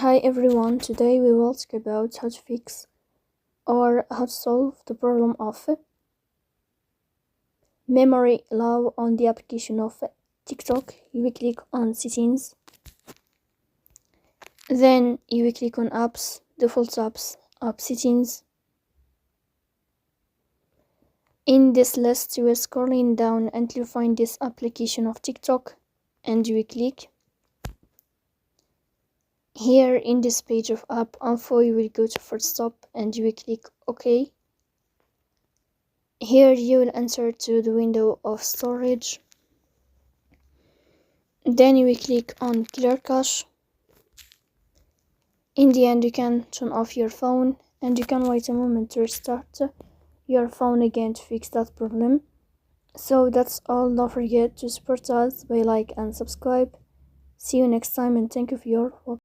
Hi everyone, today we will talk about how to fix or how to solve the problem of memory low on the application of TikTok. You will click on settings, then you will click on apps, default apps, app settings. In this list you will scrolling down until you find this application of TikTok and you will click. Here in this page of app info you will go to first stop and you will click OK. Here you will enter to the window of storage. Then you will click on clear cache. In the end you can turn off your phone and you can wait a moment to restart your phone again to fix that problem. So that's all. Don't forget to support us by like and subscribe. See you next time and thank you for your watching.